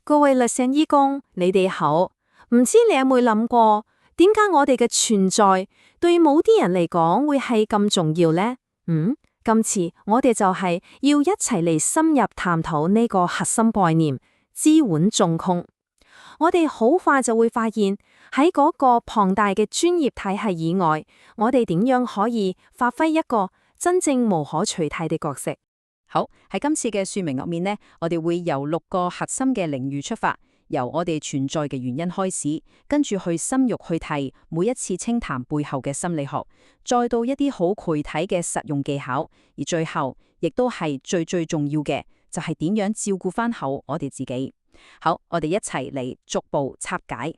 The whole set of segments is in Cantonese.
各位律師義工，你哋好。唔知你有冇諗過，點解我哋嘅存在對某啲人嚟講會係咁重要呢？今次我哋就係要一齊嚟深入探討呢個核心概念——資本中控。我哋好快就會發現，喺嗰個龐大嘅專業體系以外，我哋點樣可以發揮一個真正無可取替嘅角色。好，喺今次嘅說明入面呢，我哋會由6個核心嘅領域出發，由我哋存在嘅原因開始，跟住去深入去睇每一次清談背後嘅心理學，再到一啲好具體嘅實用技巧，而最後亦都係最重要嘅，就係點樣照顧翻好我哋自己。好，我哋一齊嚟逐步拆解。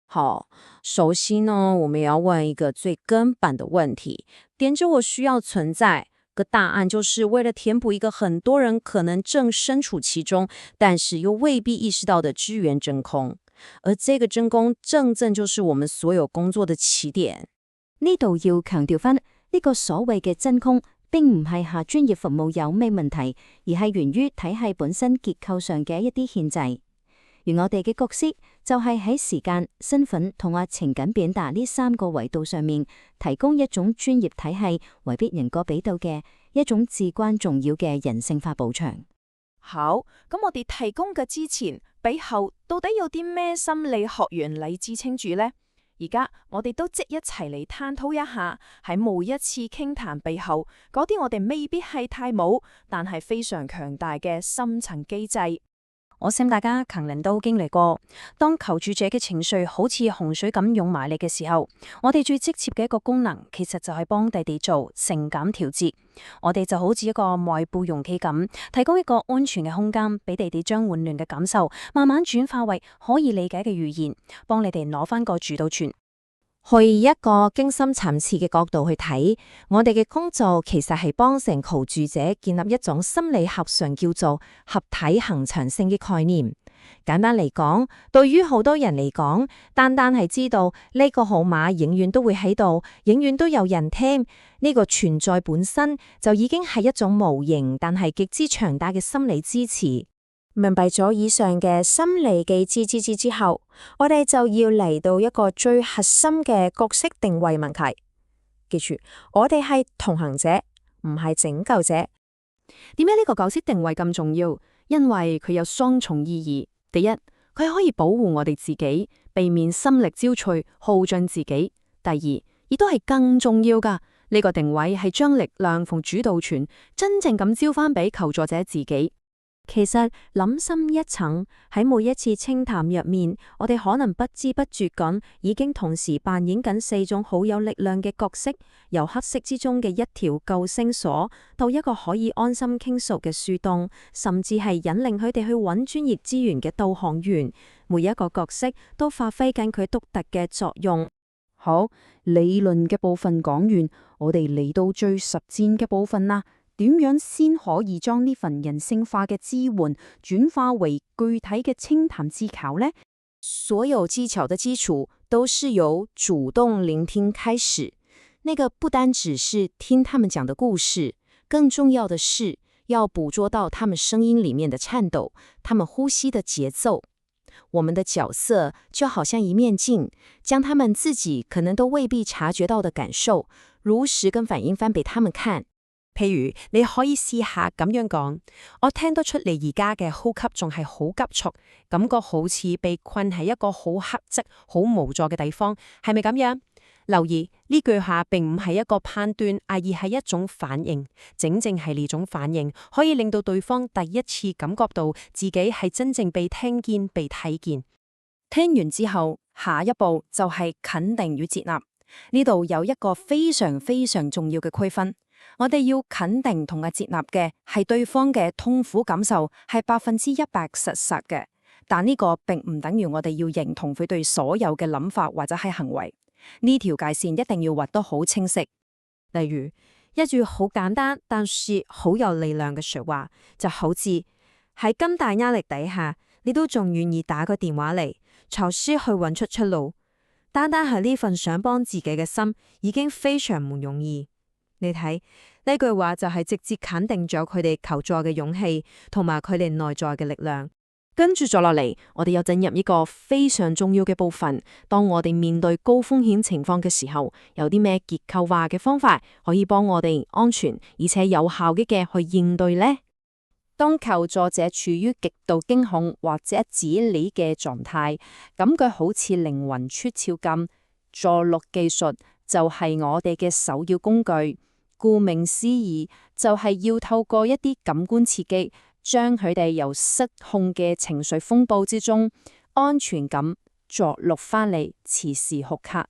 好，首先呢，我們要問一個最根本的問題：點解我需要存在？個答案就是為了填補一個很多人可能正身處其中，但是又未必意識到的資源真空。而這個真空正就是我們所有工作的起點。呢度要強調翻，呢個所謂嘅真空，並唔係下專業服務有咩問題，而係源於體系本身結構上嘅一啲限制。而我哋嘅角色就係喺時間、身份同埋情感表達呢3個維度上面，提供一種專業體系未必能夠俾到嘅一種至關重要嘅人性化補償。好，咁我哋提供嘅之前背後到底有啲咩心理學原理支撐住呢？而家我哋都即一齊嚟探討一下，喺每一次傾談背後嗰啲我哋未必係太冇，但係非常強大嘅深層機制。我想大家可能都經歷過，當求助者嘅情緒好似洪水咁湧埋嚟嘅時候，我哋最直接嘅一個功能，其實就係幫佢哋做情感調節。我哋就好似一個外部容器咁，提供一個安全嘅空間，俾你哋將混亂嘅感受慢慢轉化為可以理解嘅語言，幫你哋攞翻個主導權。去一個更深層次嘅角度去睇，我哋嘅工作其實係幫成求助者建立一種心理學上叫做合體恒常性嘅概念。簡單嚟講，對於好多人嚟講，單係知道呢個號碼永遠都會喺度，永遠都有人聽，呢個存在本身就已經係一種無形但係極之強大嘅心理支持。明白咗以上嘅心理嘅支持之後，我哋就要嚟到一個最核心嘅角色定位問題。記住，我哋係同行者，唔係拯救者。點解呢個角色定位咁重要？因為佢有雙重意義。第一，佢可以保護我哋自己，避免心力交瘁，耗盡自己。第二，亦都係更重要噶。呢個定位係將力量同主導權真正咁交翻俾求助者自己。其實諗深一層，喺每一次清談入面，我哋可能不知不覺咁已經同時扮演緊4種好有力量嘅角色，由黑色之中嘅一條救生索，到一個可以安心傾訴嘅樹洞，甚至係引領佢哋去揾專業資源嘅導航員。每一個角色都發揮緊佢獨特嘅作用。好，理論嘅部分講完，我哋嚟到最實戰嘅部分啦。點樣先可以將呢份人性化嘅支援轉化為具體嘅清談技巧呢？所有技巧的基礎都是由主動聆聽開始。那個不單只是聽他們講的故事，更重要的是要捕捉到他們聲音裡面的顫抖，他們呼吸的節奏。我們的角色就好像一面鏡，將他們自己可能都未必察覺到的感受，如實跟反映翻俾他們看。譬如你可以試下咁樣講，我聽得出你而家嘅呼吸仲係好急促，感覺好似被困喺一個好黑色、好無助嘅地方，係咪咁樣？留意呢句話並唔係一個判斷，而係一種反應。正係呢種反應可以令到對方第一次感覺到自己係真正被聽見、被睇見。聽完之後，下一步就係肯定與接納。呢度有一個非常重要嘅區分。我哋要肯定同埋接納嘅係對方嘅痛苦感受係100%實嘅，但呢個並唔等於我哋要認同佢對所有嘅諗法或者係行為。呢條界線一定要畫得好清晰。例如一句好簡單但是好有力量嘅說話，就好似喺咁大壓力底下，你都仲願意打個電話嚟，嘗試去揾出路。單係呢份想幫自己嘅心，已經非常唔容易。你睇呢句話就係直接肯定咗佢哋求助嘅勇氣，同埋佢哋內在嘅力量。跟住再落嚟，我哋又進入一個非常重要嘅部分。當我哋面對高風險情況嘅時候，有啲咩結構化嘅方法可以幫我哋安全而且有效嘅去應對呢？當求助者處於極度驚恐或者指理嘅狀態，感覺好似靈魂出竅咁，助錄技術就係我哋嘅首要工具。顧名思義，就係要透過一啲感官刺激，將佢哋由失控嘅情緒風暴之中安全咁作錄翻嚟，此時此刻。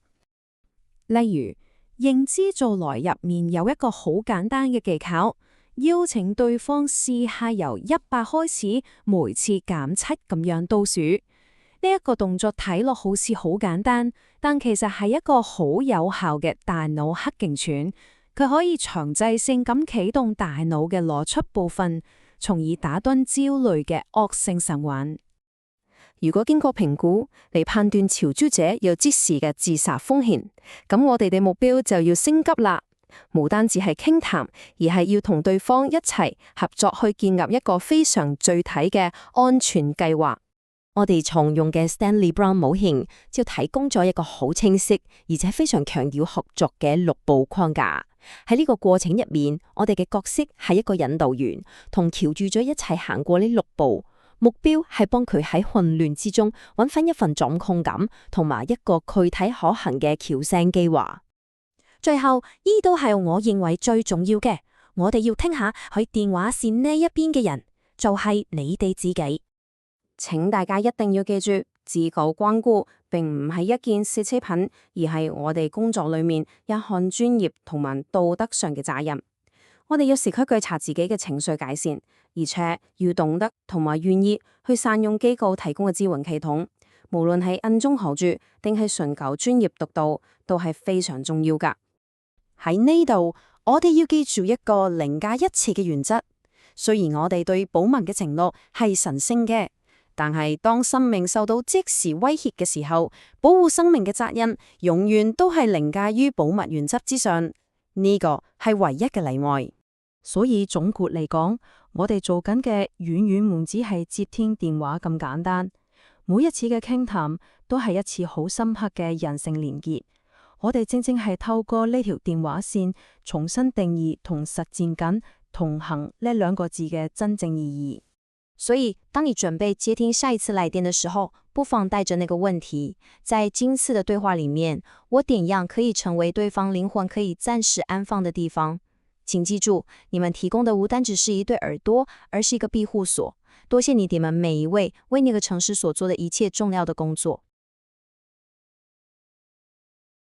例如，認知做來入面有一個好簡單嘅技巧，邀請對方試下由100開始，每次減7咁樣倒數。呢一個動作睇落好似好簡單，但其實係一個好有效嘅大腦黑警犬，佢可以強制性咁啟動大腦嘅邏輯部分，從而打斷焦慮嘅惡性循環。如果經過評估嚟判斷求助者有即時嘅自殺風險，咁我哋嘅目標就要升級啦。唔單止係傾談，而係要同對方一齊合作去建立一個非常具體嘅安全計劃。我哋重用嘅 Stanley Brown 模型就提供咗一個好清晰而且非常強調合作嘅6步框架。喺呢個過程入面，我哋嘅角色係一個引導員，同求助者一齊行過呢6步，目標係幫佢喺混亂之中揾翻一份掌控感，同埋一個具體可行嘅喬聲計劃。最後，呢都係我認為最重要嘅，我哋要聽下喺電話線呢一邊嘅人，就係你哋自己。請大家一定要記住，自我關顧並唔係一件奢侈品，而係我哋工作裏面一項專業同埋道德上嘅責任。我哋要時刻覺察自己嘅情緒界線，而且要懂得同埋願意去善用機構提供嘅支援系統，無論係暗中求助定係尋求專業督導，都係非常重要㗎。喺呢度，我哋要記住一個凌駕一切嘅原則。雖然我哋對保密嘅承諾係神聖嘅，但係當生命受到即時威脅嘅時候，保護生命嘅責任永遠都係凌駕於保密原則之上。呢個係唯一嘅例外。所以總括嚟講，我哋做緊嘅遠遠唔止係接聽電話咁簡單，每一次嘅傾談都係一次好深刻嘅人性連結。我哋正正係透過呢條電話線重新定義同實踐緊同行呢2個字嘅真正意義。所以，當你準備接聽下一次來電的時候，不妨帶着那個問題，在今次的對話裡面，我點樣可以成為對方靈魂可以暫時安放的地方？請記住，你們提供的不單只是一對耳朵，而是一個庇護所。多謝你哋們每一位為那個城市所做的一切重要的工作。